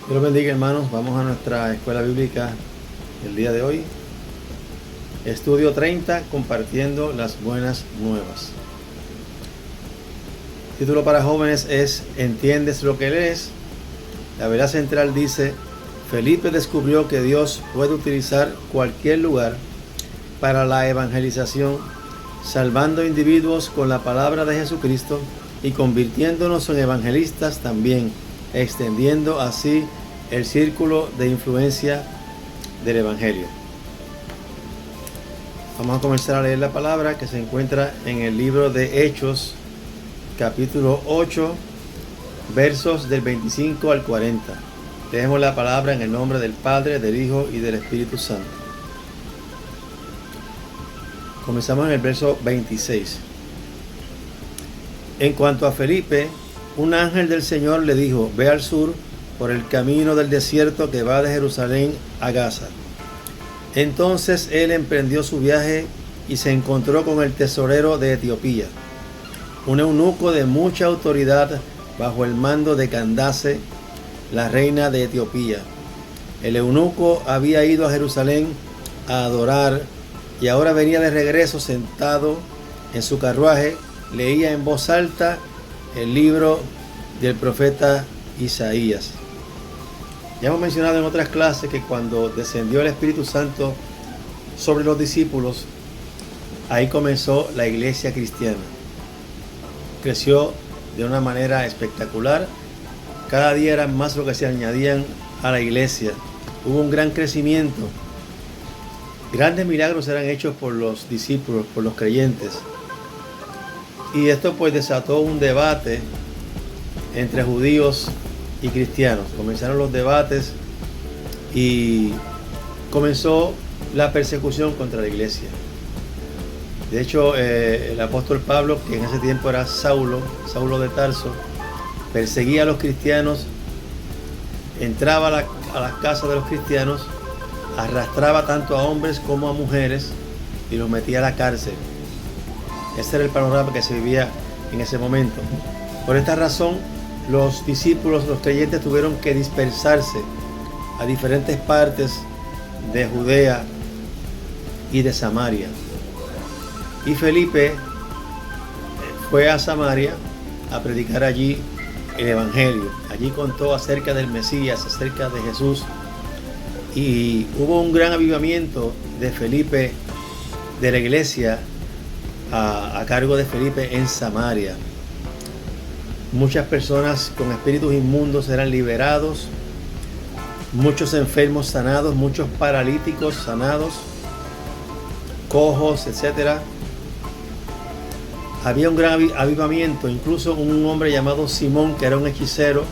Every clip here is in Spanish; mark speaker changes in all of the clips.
Speaker 1: Dios los bendiga, hermanos. Vamos a nuestra escuela bíblica el día de hoy. Estudio 30, compartiendo las buenas nuevas. El título para jóvenes es ¿Entiendes lo que lees? La verdad central dice: Felipe descubrió que Dios puede utilizar cualquier lugar para la evangelización, salvando individuos con la palabra de Jesucristo y convirtiéndonos en evangelistas también, extendiendo así el círculo de influencia del Evangelio. Vamos a comenzar a leer la palabra que se encuentra en el libro de Hechos, capítulo 8, versos del 25 al 40. Leemos la palabra en el nombre del Padre, del Hijo y del Espíritu Santo. Comenzamos en el verso 26. En cuanto a Felipe, un ángel del Señor le dijo: ve al sur por el camino del desierto que va de Jerusalén a Gaza. Entonces él emprendió su viaje y se encontró con el tesorero de Etiopía, un eunuco de mucha autoridad bajo el mando de Candace, la reina de Etiopía. El eunuco había ido a Jerusalén a adorar y ahora venía de regreso sentado en su carruaje. Leía en voz alta el libro del profeta Isaías. Ya hemos mencionado en otras clases que cuando descendió el Espíritu Santo sobre los discípulos, ahí comenzó la iglesia cristiana. Creció de una manera espectacular. Cada día eran más lo que se añadían a la iglesia. Hubo un gran crecimiento. Grandes milagros eran hechos por los discípulos, por los creyentes. Y esto pues desató un debate entre judíos y cristianos. Comenzaron los debates y comenzó la persecución contra la iglesia. De hecho, el apóstol Pablo, que en ese tiempo era Saulo de Tarso, perseguía a los cristianos, entraba a las casas de los cristianos, arrastraba tanto a hombres como a mujeres y los metía a la cárcel. Ese era el panorama que se vivía en ese momento. Por esta razón, los discípulos, los creyentes, tuvieron que dispersarse a diferentes partes de Judea y de Samaria. Y Felipe fue a Samaria a predicar allí el Evangelio. Allí contó acerca del Mesías, acerca de Jesús. Y hubo un gran avivamiento de Felipe, de la iglesia, a cargo de Felipe en Samaria. Muchas personas con espíritus inmundos eran liberados, muchos enfermos sanados, muchos paralíticos sanados, cojos, etc. Había un gran avivamiento. Incluso un hombre llamado Simón, que era un hechicero,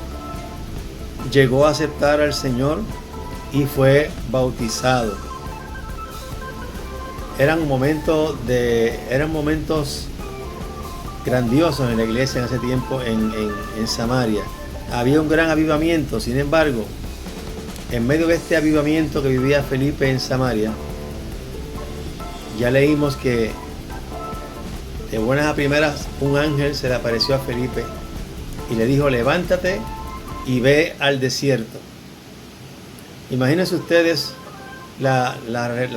Speaker 1: llegó a aceptar al Señor y fue bautizado. Eran momentos grandiosos en la iglesia en ese tiempo en Samaria. Había un gran avivamiento. Sin embargo, en medio de este avivamiento que vivía Felipe en Samaria, ya leímos que de buenas a primeras un ángel se le apareció a Felipe y le dijo: levántate y ve al desierto. Imagínense ustedes la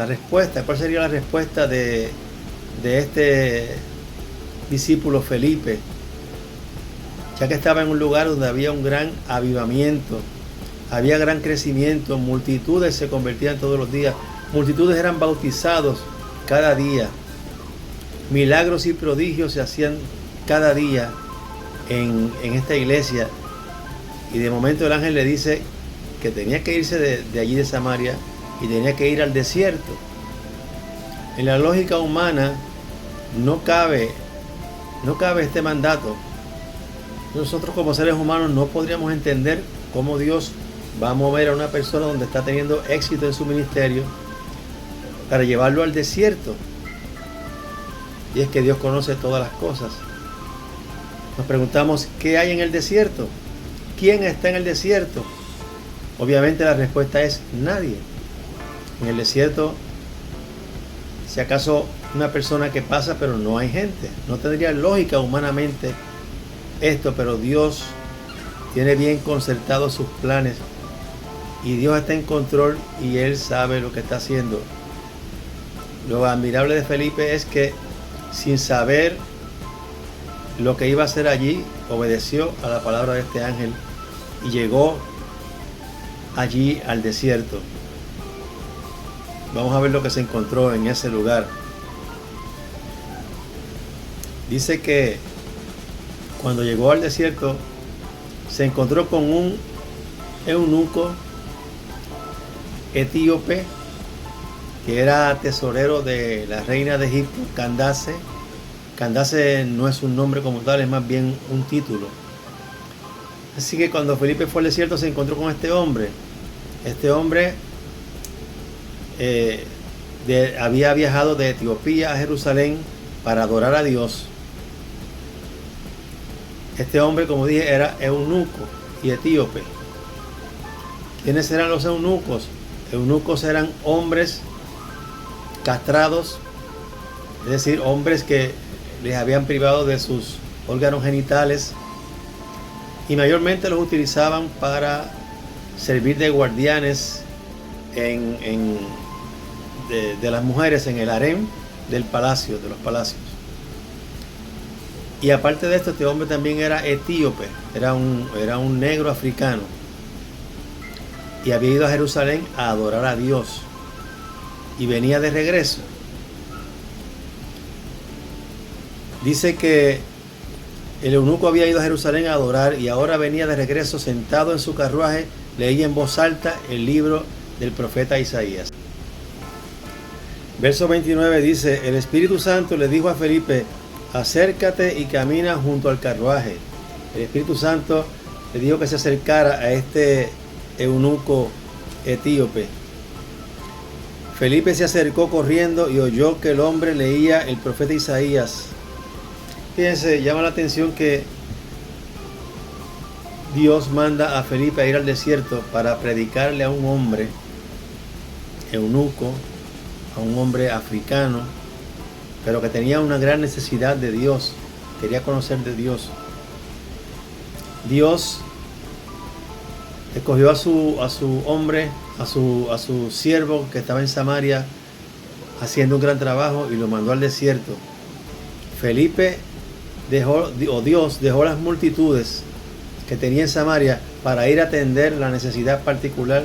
Speaker 1: respuesta. ¿Cuál sería la respuesta de este discípulo Felipe? Ya que estaba en un lugar donde había un gran avivamiento, había gran crecimiento, multitudes se convertían todos los días, multitudes eran bautizados cada día, milagros y prodigios se hacían cada día en esta iglesia. Y de momento el ángel le dice que tenía que irse de allí de Samaria y tenía que ir al desierto. En la lógica humana no cabe este mandato. Nosotros como seres humanos no podríamos entender cómo Dios va a mover a una persona donde está teniendo éxito en su ministerio para llevarlo al desierto. Y es que Dios conoce todas las cosas. Nos preguntamos: ¿qué hay en el desierto? ¿Quién está en el desierto? Obviamente la respuesta es nadie. En el desierto, si acaso una persona que pasa, pero no hay gente. No tendría lógica humanamente esto, pero Dios tiene bien concertados sus planes y Dios está en control y Él sabe lo que está haciendo. Lo admirable de Felipe es que, sin saber lo que iba a hacer allí, obedeció a la palabra de este ángel y llegó allí al desierto. Vamos a ver lo que se encontró en ese lugar. Dice que cuando llegó al desierto se encontró con un eunuco etíope que era tesorero de la reina de Egipto, Candace. Candace no es un nombre como tal, es más bien un título. Así que cuando Felipe fue al desierto se encontró con este hombre. Este hombre había viajado de Etiopía a Jerusalén para adorar a Dios. Este hombre, como dije, era eunuco y etíope. ¿Quiénes eran los eunucos? Eunucos eran hombres castrados, es decir, hombres que les habían privado de sus órganos genitales y mayormente los utilizaban para servir de guardianes de las mujeres en el harén del palacio, de los palacios. Y aparte de esto, este hombre también era etíope, era un negro africano y había ido a Jerusalén a adorar a Dios y venía de regreso. Dice que el eunuco había ido a Jerusalén a adorar y ahora venía de regreso sentado en su carruaje, leía en voz alta el libro del profeta Isaías. Verso 29 dice: el Espíritu Santo le dijo a Felipe: acércate y camina junto al carruaje. El Espíritu Santo le dijo que se acercara a este eunuco etíope. Felipe se acercó corriendo y oyó que el hombre leía el profeta Isaías. Fíjense, llama la atención que Dios manda a Felipe a ir al desierto para predicarle a un hombre eunuco, a un hombre africano, pero que tenía una gran necesidad de Dios, quería conocer de Dios. Dios escogió a su hombre, a su siervo que estaba en Samaria haciendo un gran trabajo y lo mandó al desierto. Felipe Dios dejó las multitudes que tenía en Samaria para ir a atender la necesidad particular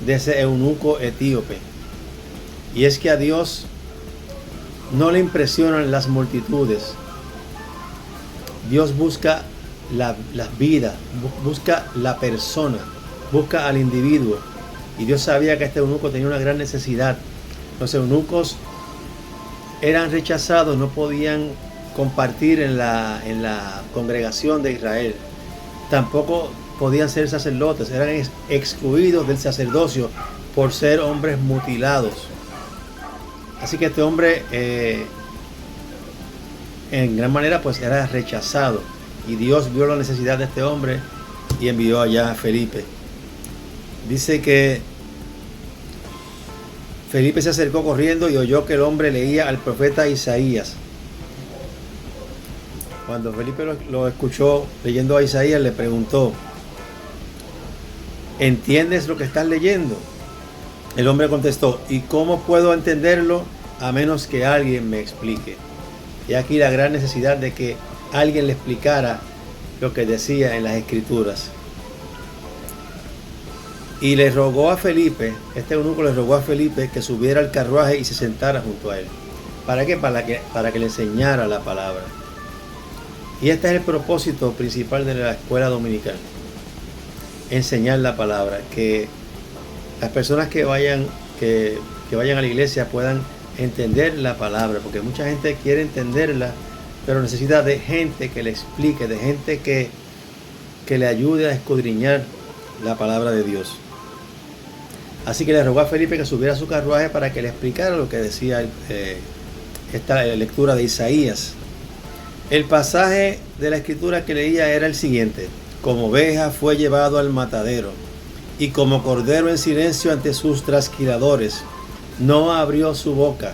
Speaker 1: de ese eunuco etíope. Y es que a Dios no le impresionan las multitudes. Dios busca la vida, busca la persona, busca al individuo. Y Dios sabía que este eunuco tenía una gran necesidad. Los eunucos eran rechazados, no podían compartir en la congregación de Israel. Tampoco podían ser sacerdotes, eran excluidos del sacerdocio por ser hombres mutilados. Así que este hombre en gran manera pues era rechazado, y Dios vio la necesidad de este hombre y envió allá a Felipe. Dice que Felipe se acercó corriendo y oyó que el hombre leía al profeta Isaías. Cuando Felipe lo escuchó leyendo a Isaías, le preguntó: ¿entiendes lo que estás leyendo? El hombre contestó: ¿y cómo puedo entenderlo a menos que alguien me explique? Y aquí la gran necesidad de que alguien le explicara lo que decía en las Escrituras. Y le rogó a Felipe, este eunuco le rogó a Felipe que subiera al carruaje y se sentara junto a él. ¿Para qué? Para que le enseñara la palabra. Y este es el propósito principal de la escuela dominical: enseñar la palabra, que las personas que vayan a la iglesia puedan entender la palabra, porque mucha gente quiere entenderla, pero necesita de gente que le explique, de gente que le ayude a escudriñar la palabra de Dios. Así que le rogó a Felipe que subiera a su carruaje para que le explicara lo que decía esta lectura de Isaías. El pasaje de la escritura que leía era el siguiente: como oveja fue llevado al matadero, y como cordero en silencio ante sus trasquiladores, no abrió su boca.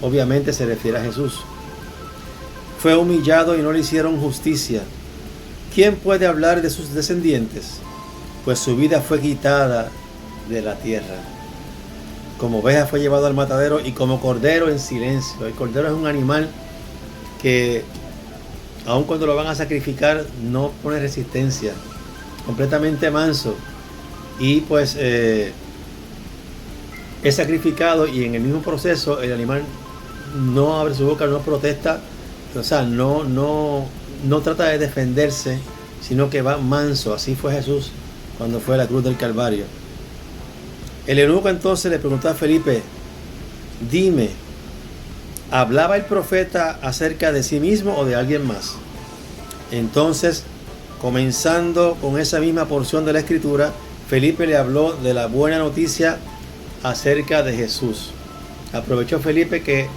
Speaker 1: Obviamente se refiere a Jesús. Fue humillado y no le hicieron justicia. ¿Quién puede hablar de sus descendientes? pues su vida fue quitada de la tierra. Como oveja fue llevado al matadero y como cordero en silencio. El cordero es un animal que aun cuando lo van a sacrificar no pone resistencia, completamente manso, y pues es sacrificado, y en el mismo proceso el animal no abre su boca, no protesta, o sea, no trata de defenderse, sino que va manso. Así fue Jesús cuando fue a la cruz del Calvario. El eunuco entonces le preguntó a Felipe: dime, ¿hablaba el profeta acerca de sí mismo o de alguien más? Entonces, comenzando con esa misma porción de la Escritura, Felipe le habló de la buena noticia acerca de Jesús. Aprovechó Felipe que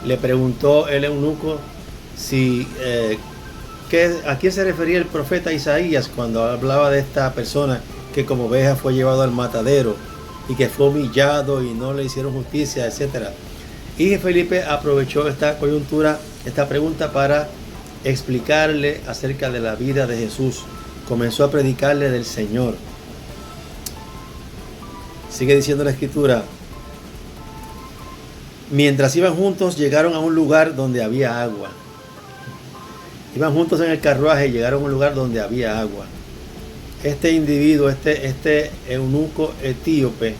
Speaker 1: le preguntó el eunuco si a quién se refería el profeta Isaías cuando hablaba de esta persona que como oveja fue llevado al matadero y que fue humillado y no le hicieron justicia, etc. Y Felipe aprovechó esta coyuntura, esta pregunta, para explicarle acerca de la vida de Jesús. Comenzó a predicarle del Señor. Sigue diciendo la Escritura: mientras iban juntos, llegaron a un lugar donde había agua. Iban juntos en el carruaje y llegaron a un lugar donde había agua. Este individuo, este eunuco etíope,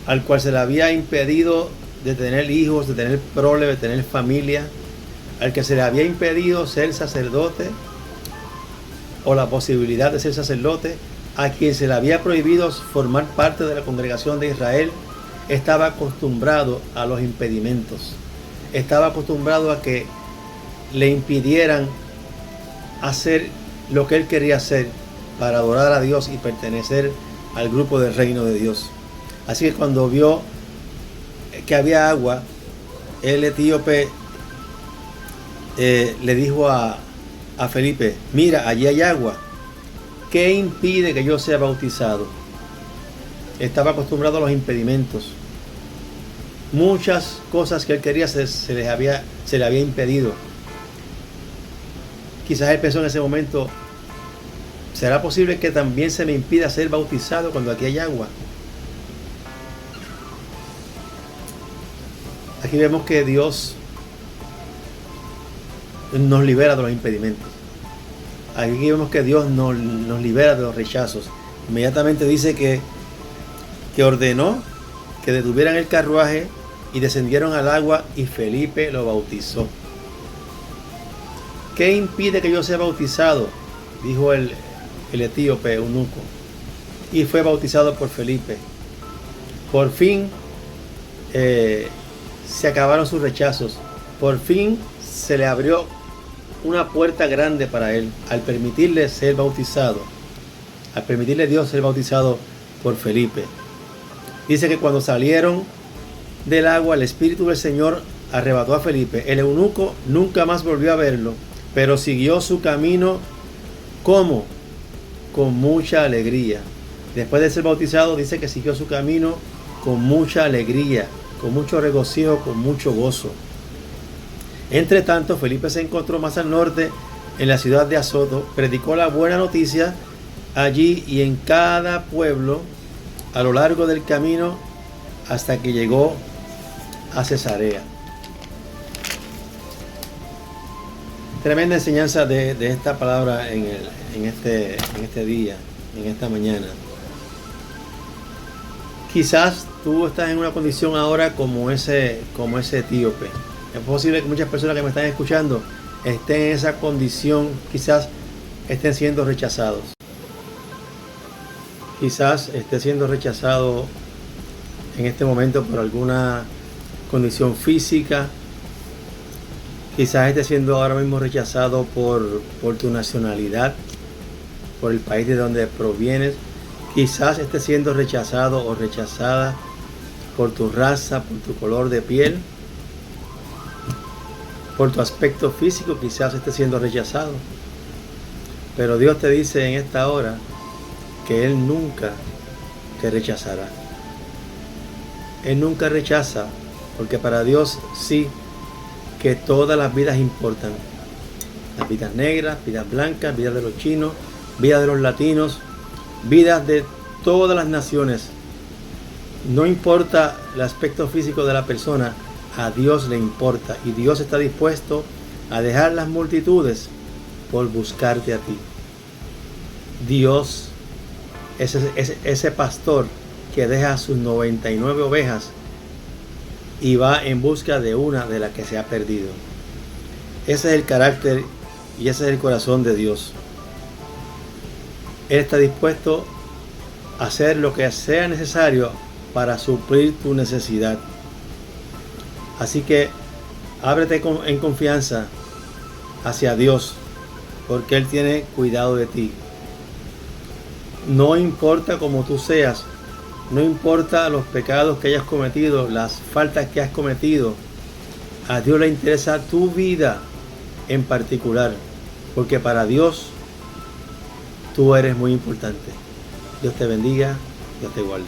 Speaker 1: al cual se le había impedido de tener hijos, de tener prole, de tener familia, al que se le había impedido ser sacerdote o la posibilidad de ser sacerdote, a quien se le había prohibido formar parte de la congregación de Israel, estaba acostumbrado a los impedimentos. Estaba acostumbrado a que le impidieran hacer lo que él quería hacer para adorar a Dios y pertenecer al grupo del reino de Dios. Así que cuando vio que había agua, el etíope le dijo a Felipe: mira, allí hay agua, ¿qué impide que yo sea bautizado? Estaba acostumbrado a los impedimentos. Muchas cosas que él quería se le había impedido. Quizás él pensó en ese momento: ¿será posible que también se me impida ser bautizado cuando aquí hay agua? Aquí vemos que Dios nos libera de los impedimentos. Aquí vemos que Dios nos libera de los rechazos. Inmediatamente dice que ordenó que detuvieran el carruaje y descendieron al agua, y Felipe lo bautizó. ¿Qué impide que yo sea bautizado?, dijo el etíope eunuco. Y fue bautizado por Felipe. Por fin se acabaron sus rechazos. Por fin se le abrió una puerta grande para él al permitirle ser bautizado, al permitirle Dios ser bautizado por Felipe. Dice que cuando salieron del agua, el Espíritu del Señor arrebató a Felipe. El eunuco nunca más volvió a verlo, pero siguió su camino. ¿Cómo? Con mucha alegría. Después de ser bautizado, dice que siguió su camino con mucha alegría, con mucho regocijo, con mucho gozo. Entre tanto, Felipe se encontró más al norte, en la ciudad de Azoto. Predicó la buena noticia allí y en cada pueblo a lo largo del camino hasta que llegó a Cesarea. Tremenda enseñanza de esta palabra en este día, en esta mañana. Quizás tú estás en una condición ahora como ese etíope. Es posible que muchas personas que me están escuchando estén en esa condición, quizás estén siendo rechazados. Quizás esté siendo rechazado en este momento por alguna condición física. Quizás esté siendo ahora mismo rechazado por tu nacionalidad, por el país de donde provienes. Quizás esté siendo rechazado o rechazada por tu raza, por tu color de piel, por tu aspecto físico. Quizás esté siendo rechazado. Pero Dios te dice en esta hora que Él nunca te rechazará. Él nunca rechaza, porque para Dios sí que todas las vidas importan. Las vidas negras, vidas blancas, vidas de los chinos, vidas de los latinos, vidas de todas las naciones. No importa el aspecto físico de la persona, a Dios le importa, y Dios está dispuesto a dejar las multitudes por buscarte a ti. Dios es ese pastor que deja sus 99 ovejas y va en busca de una de las que se ha perdido. Ese es el carácter y ese es el corazón de Dios. Él está dispuesto a hacer lo que sea necesario para suplir tu necesidad. Así que ábrete en confianza hacia Dios, porque Él tiene cuidado de ti. No importa cómo tú seas, no importa los pecados que hayas cometido, las faltas que has cometido, a Dios le interesa tu vida en particular, porque para Dios tú eres muy importante. Dios te bendiga, Dios te guarde.